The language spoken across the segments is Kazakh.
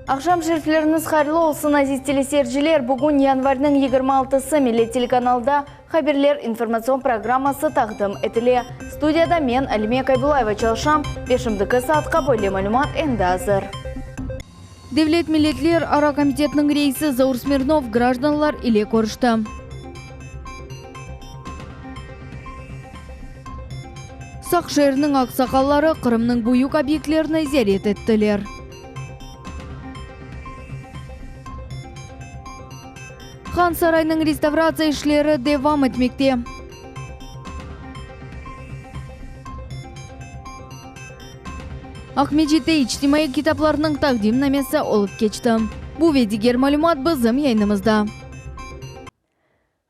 Ақшам шерфлеріңіз қайырлы олсын азиз телесерджилер. Бүгін январның 26-сы Милли телеканалда Хаберлер информацион программасы тақдым етіле. Студияда мен Алиме Кайбулаева чалшам. 5-кі саатқа бойлы мәлімат әнді азыр. Девлет миллетлер ара комитетінің рейсі Заур Смирнов гражданлар иле көрішті. Сақ шерінің ақсақаллары Қырымның бұйық объектлеріне зәрет еттілер. Хан сарайның реставрация ішлері девам етмекте. Ақмеджетте ичтимай китапларының тақдим намесі олып кечті. Бұл ведигер малюмат бізім яйнымызда.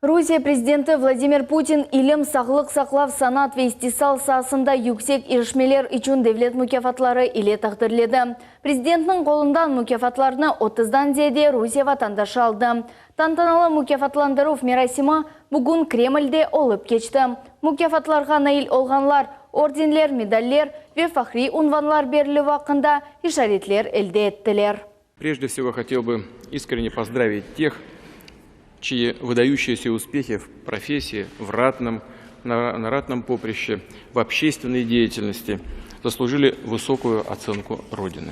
Русия президенті Владимир Путин илім сақлық сақлав санат вестисал сасында юксек иршмелер üçün девлет мүкефатлары иле тақтырледі. Президентінің қолындан мүкефатларына 30-дан зеде Русия ватандашы алды. Тантаналы мүкефатландыру мерасимы бүгін Кремльде олып кечті. Мүкефатларға наил олғанлар, орденлер, медаллер ве фахри унванлар берілі вақында ишаретлер әлде еттілер. Прежде всего хотел бы искренне поздравить тех, чьи выдающиеся успехи в профессии, на ратном поприще, в общественной деятельности заслужили высокую оценку Родины.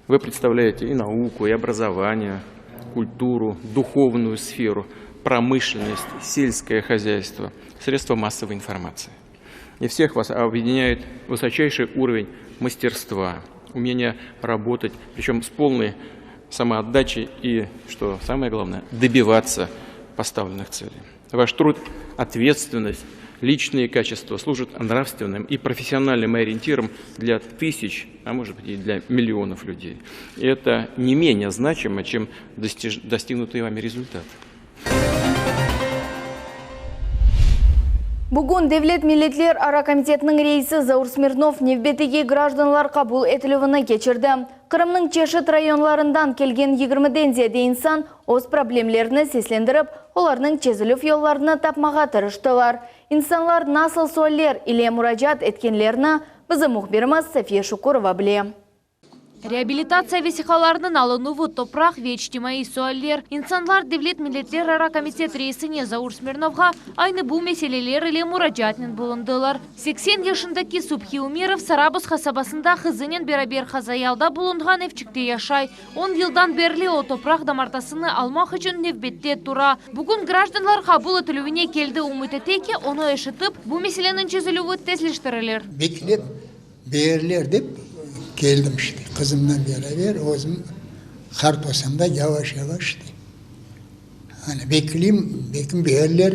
Вы представляете и науку, и образование, культуру, духовную сферу, промышленность, сельское хозяйство, средства массовой информации. И всех вас объединяет высочайший уровень мастерства, умение работать, причем с полной самоотдачи и, что самое главное, добиваться поставленных целей. Ваш труд, ответственность, личные качества служат нравственным и профессиональным ориентиром для тысяч, а может быть и для миллионов людей. И это не менее значимо, чем достигнутый вами результат. Бүгін Девлет миллетлер ара комитетінің рейсі Заур Смирнов невбетеге гражданлар қабыл етілуіні кечірді. Қырымның чешет районларындан келген 20-ден зиеде инсан өз проблемлеріні сеслендіріп, оларның чезіліп yollarını тапмаға тырыштылар. Инсанлар насыл суаллер иле мұрajat еткенлеріні бізі мұхберіміз София Шукурова біле. Реабилитация весихаларының алынуы топрақ вечтимаи суаллер. Инсанлар Девлет миллетлер ара комитет рейсіне Заур Смирновға айны бұл меселелер иле мұрajatнен болындылар. 80 yaşındaki Субхи Умеров Сарабыз хасабасында қызынен берабер хазаялда болындған евчікте яшай. 10 жылдан берлі о топрақ дамартасыны алмақ үшін невбетте тұра. Бүгін гражданлар қабыл етілуіне келді умытетеке, оны эшітіп, бұл меселенің чезілуі тезлештірілер. Бекілеп, берлер деп geldim işte. Kızımdan beraber özüm kartosamda yavaş yavaş hani bekleyeyim bir yerler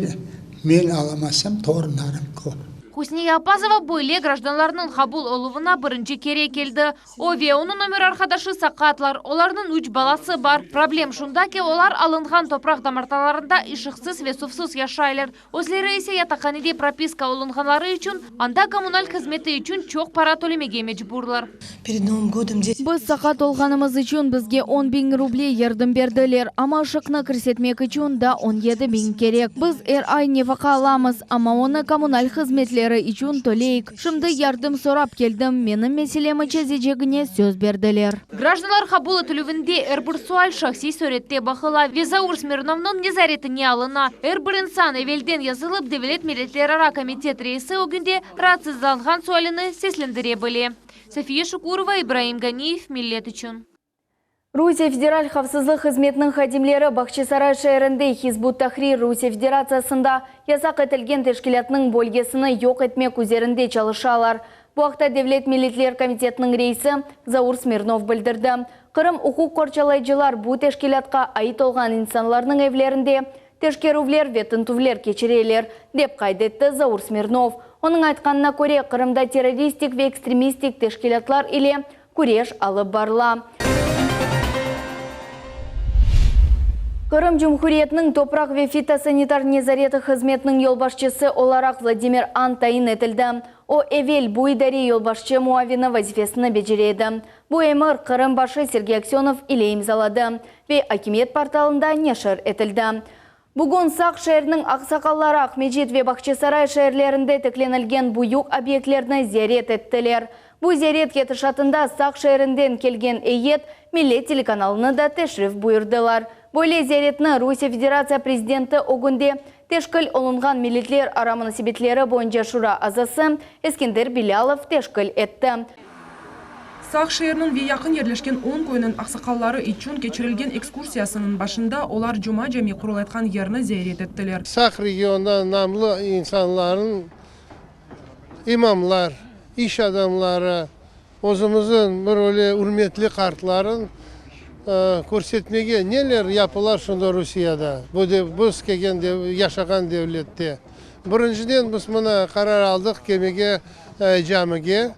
men alamazsam torunlarım ko. Хусния Апазова бойле гражданларының қабыл олуына бірінші кере келді. Ове, оның номер арқадашы сақатлар, олардың 3 баласы бар. Проблем шундаке олар алынған топрақ дамарталарында ишықсыз ве суфсыз яшайлар. Өзлері есе ятақаниде прописка олынғанлары үшін, анда коммуналь қызметі үшін чоқ пара төлемеге мечбурлар. Біз сақат олғанымыз үшін бізге 10.000 рублей ярдым берділер, ама шықны кірсетмек үшін да 17.000 керек. Біз ай нефақа аламыз, ама оны коммуналь қызметлер üçün төлейік. Шымды ярдым сорап келдім, менің меселемі чезежегіне сөз берділер. Гражданлар қабыл етілуінде әрбір суаль шақси сөретте бақыла. Заур Смирновның незаретіне алына. Әрбір инсан евелден yazылып Девлет миллетлер ара комитет рейсі өгінде рацизданған суалыны сеслендіре біле. София Шукурова, Ибраим Ганиев, Миллет үшін. Русия Федераль Хавсызлық қызметінің хадимлері Бақчысарай шайырында Хизбут Тахрир Русия Федерациясында ясақ етілген тешкілетінің бөлгесіні йоқ етмек üzerinde çalışалар. Bu haqda Devlet Milletler Komitetінің рейсі Заур Смирнов білдірді. Қырым ұқуқ қорчалайчылар bu тешкілетқа айт олған инсанларының evlerinde тешкерувлер ве тынтувлер кечерелер, деп қайдетті Заур Смирнов. Оның айтқанына көре Қырымда террористик ве экстремистик тешкілетлар иле күреш алып барла. Қырым Жұмхуриетінің топрақ ве фитосанитар незареті қызметінің елбашчысы оларақ Владимир Антайын етілді. О эвел буйдари елбашчы муавина вазифесіні бежіреді. Бұл әмір Қырым башы Сергей Аксенов иле имзалады. Ве Акимет порталында нешір етілді. Бүгін Сақ шәрінің ақсақаллары Ақмеджет ве Бақчысарай шәрлерінде тікленілген бұйық объектлеріне зиярет еттілер. Бу зиярет кетишатында Сақ шәрінден келген эйет Милет телеканалыны да тәшриф буйырдылар. Более зияретні Русия Федерация президенті огунде тешкіл олынған милетлер арамыны себетлері бойынша шура азасы Ескендер Билялов тешкіл етті. Сақ шайырның ве яқын ерлешкен 10 көйінің ақсақаллары итчун кечірілген экскурсиясының башында олар Жума жами құрылайтқан ерні зиярет еттілер. Сақ регионда намлы insanların, imamlar, iş adamları, özümüzün böyle hürmetli kartların көрсетмеге neler yapılar şunda Rusya'da, biz yaşagan devlette. Birinciden biz buna karar aldık kemege camiye,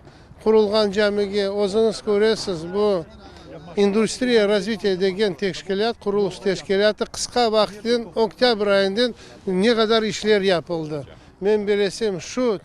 kurulgan camiye, özünüz göresiz bu Endüstriya развития деген teşkilat, kuruluş teşkilatı kısa vaktin oktyabr ayından ne kadar işler yapıldı. Ben bilesem şu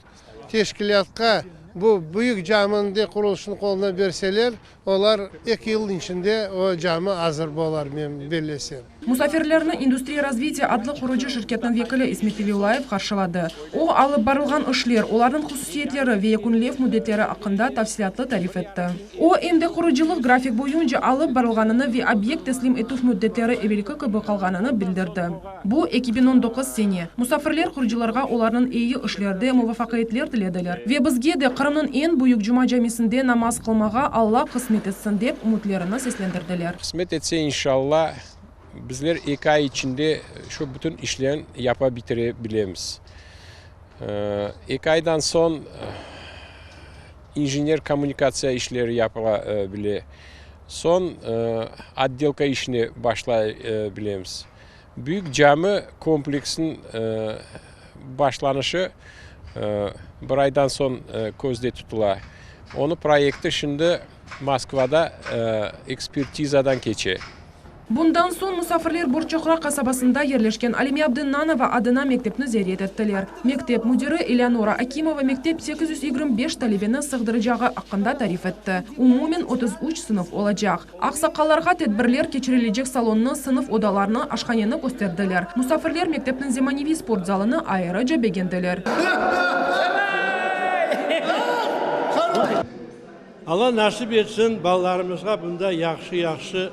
teşkilatka bu büyük caminin kuruluşunu koluna verseler, onlar 2 yıl içinde o cami hazır bolar ben bilesem. Musafirlerini Endüstriya развития adlı kurucu şirketin vekili İsmet Veliulayev karşıladı. O alıp barılgan işler, onların hususiyetleri ve yekunlev müddetleri hakkında tafsilatlı tarif etti. O endi kuruculuk grafik boyunca alıp barılganını ve obyekt teslim etuf müddetleri evvelki gibi kalganını bildirdi. Bu 2019 sene. Musafirler kurucularga onların iyi işlerde muvaffakiyetler dilediler. Ve bizge de Kırım'ın en büyük Cuma camisinde namaz kılmağa Allah kısmet etsin deyip umutlarını seslendirdiler. Kısmet etse inşallah bizler 2 ay içinde şu bütün işlerini yapabiliriz. 2 aydan son injiner kommunikasyon işleri yapabiliriz. Son addelka işini başlayabiliriz. Büyük cami kompleksin başlanışı bir aydan son közde tutula. Onu proyekti şimdi Moskva'da ekspertizadan geçiyor. Bundan son musafirler Burçokra kasabasında yerleşken Alimi Abdennanova adına mektepni ziyaret ettiler. Mektep müdürü Eleonora Akimova mektep 825 talebini sığdıracağı hakkında tarif etti. Umumen 33 sınıf olacak. Aksakallarga tedbirler keçirilecek salonunu, sınıf odalarını, aşhaneni gösterdiler. Musafirler mektepnin zemanevi sport zalını ayrıca beğendiler. Allah nasip etsin ballarımızga bunda yaxşı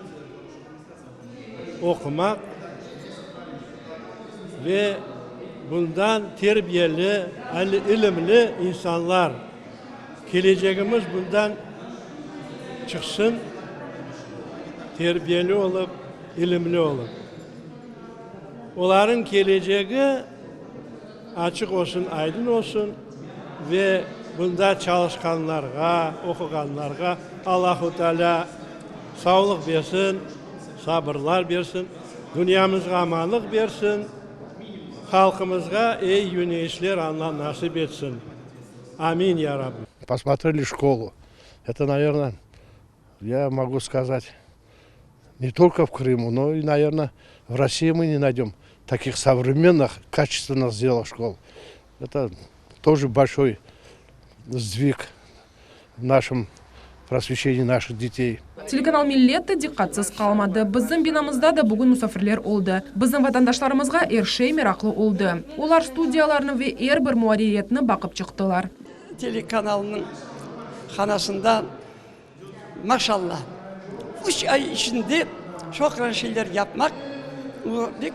okumak ve bundan terbiyeli, ilimli insanlar, geleceğimiz bundan çıksın, terbiyeli olup, ilimli olup. Onların geleceği açık olsun, aydın olsun ve bunda çalışkanlarga, okuganlarga Allah-u Teala sağlık versin, sabırlar versin, dünyamızga amanlık versin, halkımızga iyi yönetişler Allah nasip etsin. Amin ya Rabbi. Посмотрели школу. Это, наверное, я могу сказать, не только в Крыму, но и, наверное, в России мы не найдем таких современных, качественно сделанных школ. Это тоже большой сдвиг в нашем просвещении наших детей. Телеканал Millet de dikkatsiz kalmadı. Bizim binamızda da bugün misafirler oldu. Bizim vatandaşlarımızga erşey meraklı oldu. Onlar studiyalarını ve bir muharriyetini bakıp çıktılar. Telekanalının kanasında maşallah 3 ay içinde çok şeyler yapmak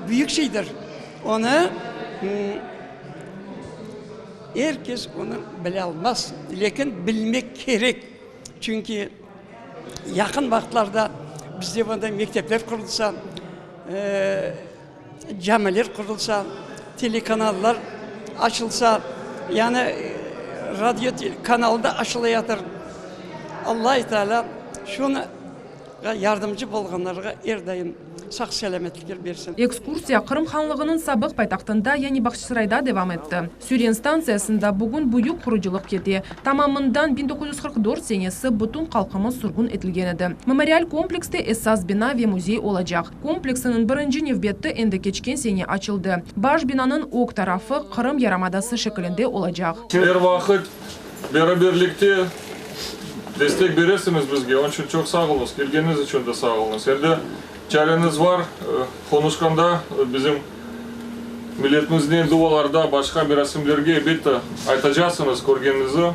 büyük şeydir. Onu herkes onu bile almaz. Lakin bilmek gerek. Çünkü yakın vakitlerde bizde burada mektepler kurulsa, camiler kurulsa, telekanallar açılsa, yani radyo kanalında açılayadır. Allah-u Teala şunu yardımcı bolğanlarga her daim sağ selametlikler versin. Ekskursiya Kırım Hanlığının sabık paytaxtında yani Bakçısaray'da devam etti. Süren stansiyasında bugün büyük kuruculuk keti. Tamamından 1944 senesi bütün kalkımız surgun etilgen edi. Memorial komplekste esas bina ve muzey olacak. Kompleksinin birinci növbeti endi geçken sene açıldı. Baş binanın ok tarafı Kırım Yarımadası şeklinde olacak. Her vakit beraberlikte destek verirsiniz bizge. Onun için çok sağ olunuz. Gelgeniz için de sağ olunuz. Endi çareniz var. Konuşkanda bizim Милетімізден дуаларда башқа берасымдерге әбетті айтажасыңыз көргеніңізді.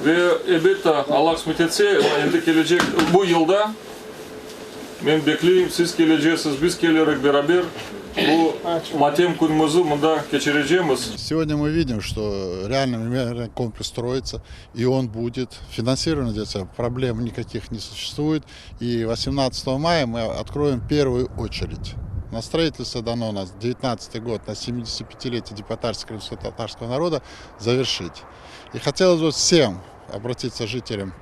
Ве әбетті Аллах смететсе, енді келecek бұл елда мен беклейм, сіз келeceksіз, біз келерек берабер. Бұл матем күнімізді мұнда кечережеміз. Сегодня мы видим, что реально комплекс строится, и он будет. Финансирование здесь проблем никаких не существует. И 18 мая мы откроем первую очередь. На строительство дано у нас 19 год, на 75-летие депортации крымско-татарского народа завершить. И хотелось бы всем обратиться жителям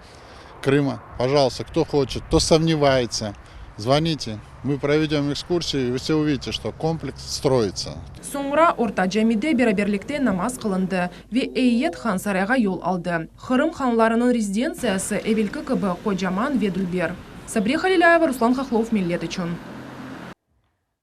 Крыма. Пожалуйста, кто хочет, кто сомневается, звоните. Мы проведем экскурсию, и вы все увидите, что комплекс строится. Соңра орта жәмиде бераберлікте намаз қылынды ве Эйет хан сарайға yol алды. Қырым ханларының резиденциясы Эвелкі кыбы Қожаман ве Дүлбер. Сабри Халиляева, Руслан Хохлов, Миллет үшін.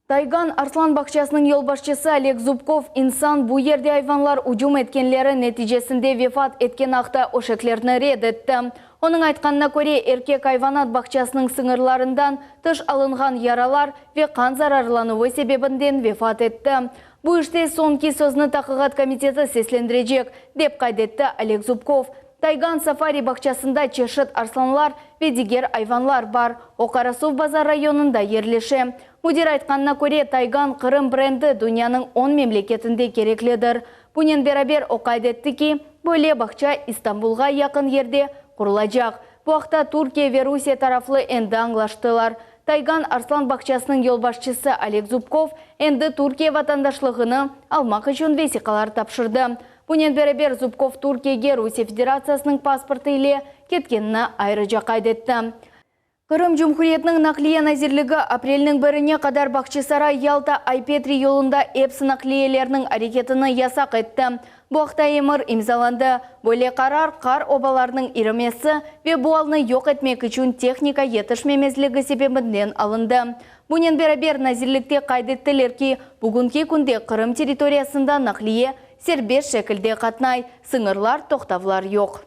Тайган Арслан бақшасының елбашчысы Олег Зубков инсан бұл ерде айванлар ұжым еткенлері нәтижесінде вефат еткен ақта ошеклерні ред етті. Оның айтқанына көре еркек айванат бақшасының сыңырларынан тыш алынған яралар ве қан зарарлануы себебінден вефат етті. Бұл іште сонки сөзіні тақығат комитеті сеслендірежек деп қайдетті Олег Зубков. Тайган сафари бақшасында чешет арсланлар ве дигер айванлар бар. Оқарасов базар районында ерлеше. Мудир айтқанына көре Тайган Қырым бренді дүнияның 10 мемлекетінде керекледір. Бұнен берабер оқайдетті ки, бөле бақша Истанбулға яқын ерде құрылacak. Бұл ақта Туркия ве Русия тарафлы әнді аңлаштылар. Тайган Арслан бақшасының елбашчысы Олег Зубков әнді Туркия ватандашлығыны алмақ үшін весиқалар тапшырды. Бұнен берабер Зубков Туркияге Русия Федерациясының паспорты иле кеткеніне айрыжа қайдетті. Қырым Жұмхуриетінің нақлия назирлігі апрелінің біріне қадар Бақчысарай Ялта Айпетри yolunda эпсі нақлиелерінің әрекетіні ясақ етті. Бұақта емір имзаланды. Бөле қарар қар обаларының иремесі ве буалны йоқ етмек үшін техника етішмемезлігі себебінден алынды. Бұнен берабер назирлікте қайдеттілер ки, бүгінгі күнде Қырым территориясында нақлие сербес шекілде қатнай, сыңырлар тоқтавлар йоқ.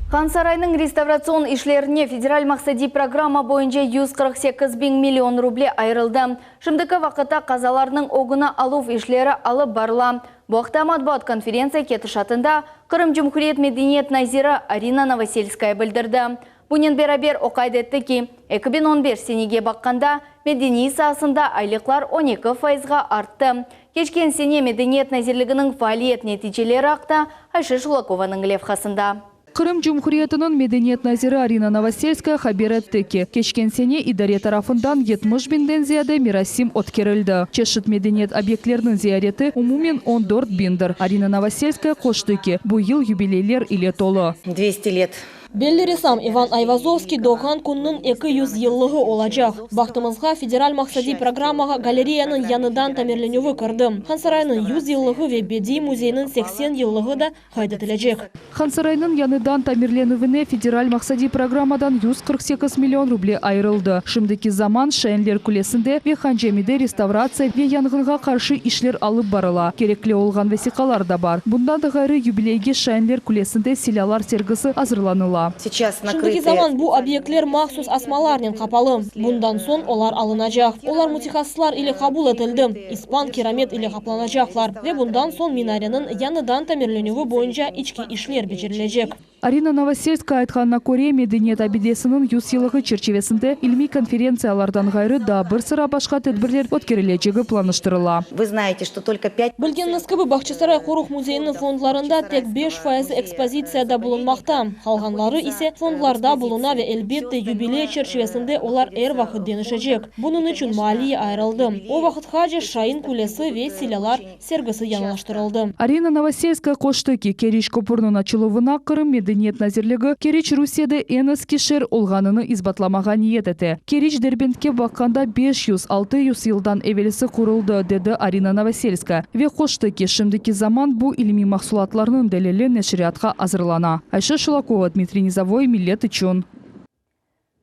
Хан сарайның реставрацион ишлеріне федераль мақсади программа бойынша 148 миллион рубле айырылды. Шымдықы вақытта қазаларының оғына алув ишлері алып барла. Бұақта матбуат конференция кетішатында Қырым Жұмхуриет Медениет Назира Арина Новосельская білдірді. Бұнен берабер оқайдетті ки, 2015 сенеге баққанда медени сасында айлықлар 12%-ға артты. Кешкен сене Медениет Назирлігінің фаалиет нәтижелері ақта Айшы Шулакованың левхасында. Қырым Жұмхуриетінің Медениет Назиры Арина Новосельская хабер етті ки, кешкен сене идаре тарафындан 70 бинден зияды мирасим откерілді. Чешет медениет объектлерінің зияреті умумен 14 биндір. Арина Новосельская қошты ки, бұл ел юбилейлер иле толы. 200 лет. Беллересам Иван Айвазовский доған күннің 200 еллығы олачақ. Бақтымызға федераль мақсади программаға галереяның яныдан тамерленуі кірдім. Хан сарайының 100 еллығы ве бедей музейінің 80 еллығы да қайдатылacak. Хан сарайының яныдан тамерленуіне федераль мақсади программадан 148 миллион рубле айырылды. Шымдыки заман шайынлер күлесінде ве хан жемиде реставрация ве янгынға қаршы ишлер алып барыла. Керекле олған весиқалар да бар. Бұндан да ғайры юбилейге шайынлер күлесінде селялар сергісі азырланыла. Шымдыки заман бұл объектлер махсус асмаларнен қапалы. Бұндан сон олар алынacak. Олар мутихассылар или қабул етілді. Испан керамет или қапланacaklar. Ве бұндан сон минаренің яныдан тамерленуі бойынша ички ишлер бечерілежек. Арина Новосельская айтқанына көре Медениет абидесінің 100 елығы черчевесінде ilmi конференциялардан ғайры да бір sıra башқа тедбірлер өткерілежегі планыштырыла. Вы знаете, что только 5... Білгеніңіз кібі Бақчысарай қоруқ музейінің фондларында тек 5% экспозицияда бұлынмақта. Қалғанлары исе фондларда бұлына ве әлбетті юбилей черчевесінде олар әр вақыт денішежек. Бұның үшін малия айрылды. О вақыт хажы шайын күлесі ве селялар сергісі яңлаштырылды. Арина Новосельская қошты ки Керич көпірнің açılывына Қырым Медениет Назирлігі Керич Русияда энес кишер олғаныны избатламаға ниет еті. Керич Дербентке баққанда 500-600 елдан әвелісі құрылды, деді Арина Новосельская. Ве қошты ки шымдыки заман бұл илми мақсулатларының дәлелі нәшриатқа азырлана. Айша Шулакова, Дмитрий Низовой, Миллет үшін.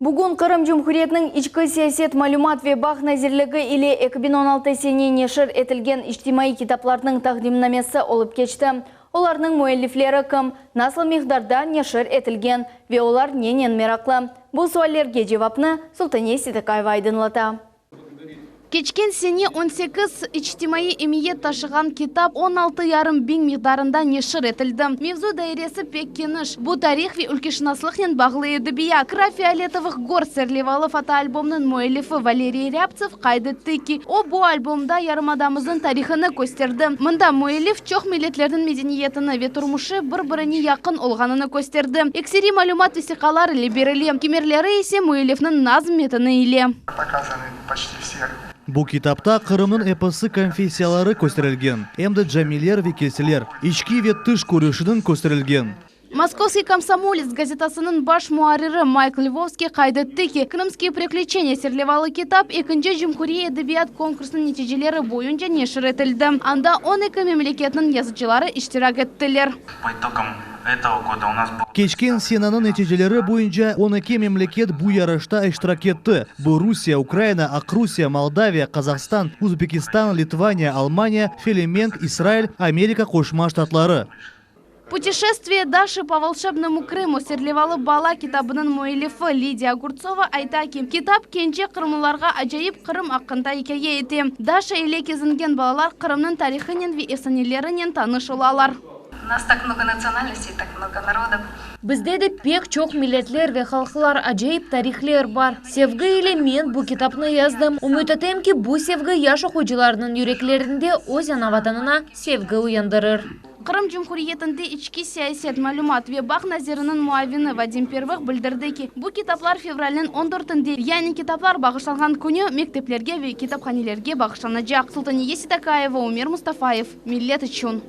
Бүгін Қырым Жұмхуриетінің ичкі сиясет малюмат ве бақ назирлігі или 2016 сене нешір етілген иштимai китапларының тақдимнамесі олып кечті. Оларның муэллифлері кім, насыл миқдарда нешір етілген ве олар ненен мерақлы. Бұл суалерге жевапны Султане Сидықаева айдынлата. Кечкен сене 18 ичтимаи имиет ташыған китап 16,5 бин миқдарында нешір етілді. Мевзу даиресі пек кеніш. Бұ тарих ве үлкешінаслықнен бағлы едібия. Кра фиолетовых гор серлевалы фотоальбомның муэлифі Валерий Рябцев қайды ки. О бұ альбомда ярымадамыздың тарихыны көстерді. Мында муэлиф чоқ милетлердің медениетіні ве тұрмышы бір-біріне яқын олғаныны көстерді. Эксери малюмат весиқалар или берілі. Кемерлері есе муэлифнің назм метіні иле. Показаны почти все. Бұл китапта Қырымның эпосы конфессиялары көстерілген. Әмді джамилер ве келселер, ички ве тыш көрішінің көстерілген. Московский комсомолец газетасының баш муариры Майк Львовский қайды ки «Крымские приключения» серлевалы китап екінші Жумхурия эдебият конкурсының нәтижелері бойынша нешір етілді. Анда 12 мемлекетінің yazıcылары иштирак еттілер. По итогам этого года у нас был... Кечкен сенаның нәтижелері бойынша 12 мемлекет бұл ярышта иштирак етті. Бұл Русия, Украина, Акрусия, Молдавия, Казахстан, Узбекистан, Литвания, Алмания, Филимент, Израиль, Америка Қошма Штатлары. Путешествие Даши по волшебному Крыму серлевалы бала китабының муэлифі Лидия Огурцова айтаки. Китап кенже қырмыларға ажайып Қырым ақында екеге еті. Даша еле кезінген балалар Қырымның тарихынен ве эфсанелерінен таныш олалар. У нас так много национальностей, так много народов. Бізде де пек чоқ милетлер ве халқылар ажайып тарихлер бар. Севгі еле мен бұ китапны яздым. Үмітетем ки бұ севгі яшы қойчыларының юреклерінде өз анаватанына севгі уяндырыр. Қырым Жумхуриетінде ички саясет малюмат ве бақ назирінің муавины Вадим Первых білдірді ки, бұ китаплар февралінің 14-інде, яғни китаплар бағышталған күні мектеплерге ве китапханелерге бағыштанacak. Султания Ситакаева, Умер Мустафаев, Миллет үшін.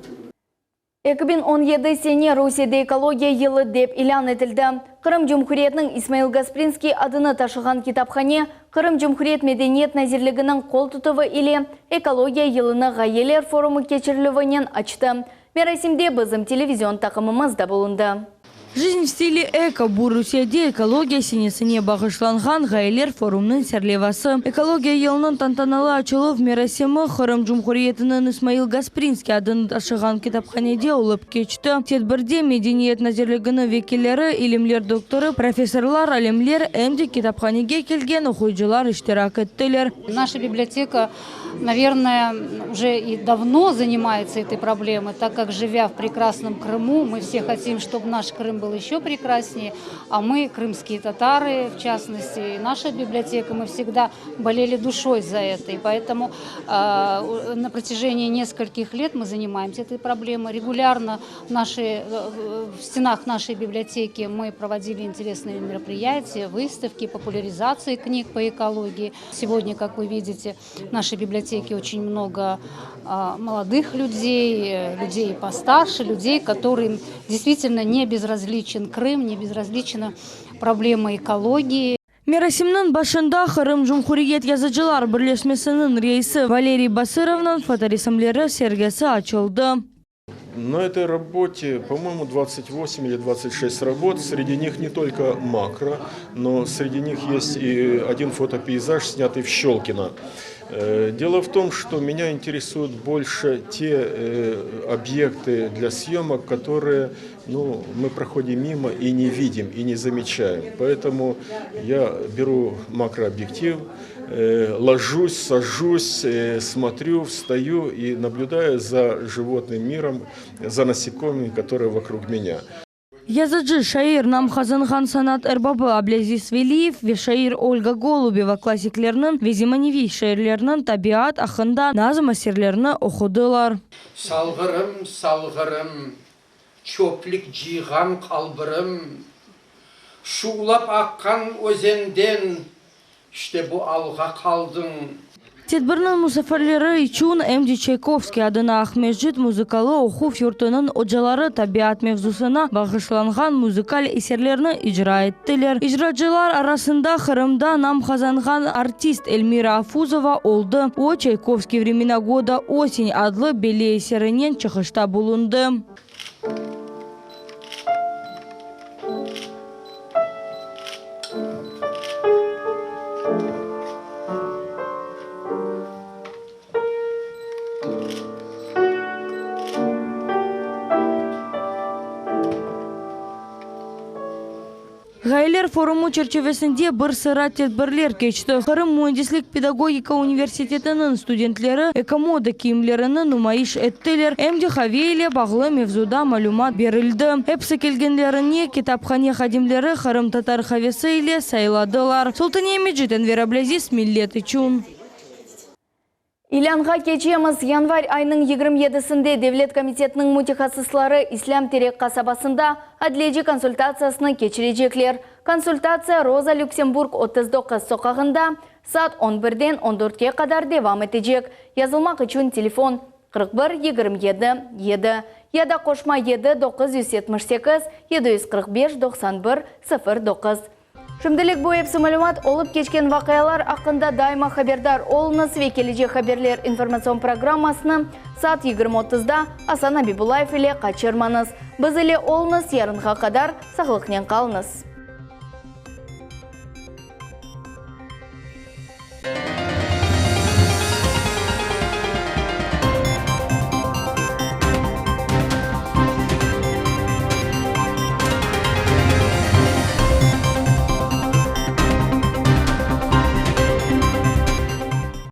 2017 сене Русияда экология йылы деп илан етілді. Қырым Жумхуриетінің Исмаил Гаспринский адыны ташыған китапхане Қырым Жумхуриет медениет назирлігінің қол тұтывы или экология йылыны ғайелер форумы кечірлівінен açtı. Мерасимде бізім телевизион тақымымызда болынды. Жизнь в стиле эко. Бұл Русияде экология сенесіне бағышланған ғайлер форумның сәрлевасы. Экология елінің тантаналы ачылы в мерасимы Қырым Жумхуриетінің Исмаил Гаспринский адын ашыған китапханеде олып кечті. Тедбірде медениет назирлігіні векелері, илимлер докторы, профессорлар, алимлер әмді китапханеге келген оқойчылар иштирак еттілер. Наша библиотека, наверное, уже и давно занимается этой проблемой, так как, живя в прекрасном Крыму, мы все хотим, чтобы наш Крым был еще прекраснее, а мы, крымские татары, в частности, и наша библиотека, мы всегда болели душой за это, и поэтому на протяжении нескольких лет мы занимаемся этой проблемой. Регулярно в стенах нашей библиотеки мы проводили интересные мероприятия, выставки, популяризации книг по экологии. Сегодня, как вы видите, в нашей библиотеке очень много молодых людей, людей постарше, людей, которым действительно не безразличен Крым, не безразлична проблема экологии. Мерасимнің башында Қырым Жумхуриет yazıcılar бірлесмесінің рейсі Валерий Басыровның фоторесімлері сергесі açıldı. На этой работе, по-моему, 28 или 26 работ. Среди них не только макро, но среди них есть и один фотопейзаж, снятый в Щелкино. Дело в том, что меня интересуют больше те объекты для съемок, которые мы проходим мимо и не видим, и не замечаем. Поэтому я беру макрообъектив, ложусь, сажусь, смотрю, встаю и наблюдаю за животным миром, за насекомыми, которые вокруг меня. Yazıcı şair Намхазанхан sanat erbabı Аблязис Велиев ve şair Olga Golubeva klasiklerinin ve zemanevi şairlerinin tabiat akında nazım eserlerini okudular. Salgırım, salgırım, çöplük ciğan kalbırım, şuulap akkan özenden, işte bu alga kaldın. Tedbirinin musafirleri için Emdi Çaykovski adına Ahmetjit muzikalı okuf yurtunun hocaları tabiat mevzusuna bağışlanған muzikal eserlerini icra ettiler. İcracılar arasında Kırım'da nam kazanған artist Elmira Afuzova oldu. O Çaykovski времена года осень adlı belli eserinin çıkışta bulundu. Гаилер форуму черчевесінде бір сыра тедбірлер кечті. Қырым Муандислик педагогика университетінің студентлері экомода киімлеріні нумайыш әттілер. Әмді хавейле бағлы мевзуда малюмат берілді. Әпсі келгенлеріне китапхане хадимлері Қырым татар хавесі иле сайладылар. Султане Меджит Энвер Аблазис, Миллет Ичун. Илянға кечеміз январь айның 27-сінде Девлет комитетінің мутихасыслары Ислам Терек қасабасында адледжи консультациясының кечірежеклер. Консультация Роза Люксембург 39 соқағында саат 11-ден 14-ке қадар девам етежек. Yazılmak үшін телефон 41-27-7 яда қошма 7-978-745-91-09. Шымдылық бойепсі мәлімат олып кечкен вақиялар ақында дайма хабердар олыңыз ве кележе хаберлер информацион программасыны саат 20:30-да Асан Абибулаев иле қачырманыз. Біз иле олыңыз ярынға қадар сақлықнен қалыңыз.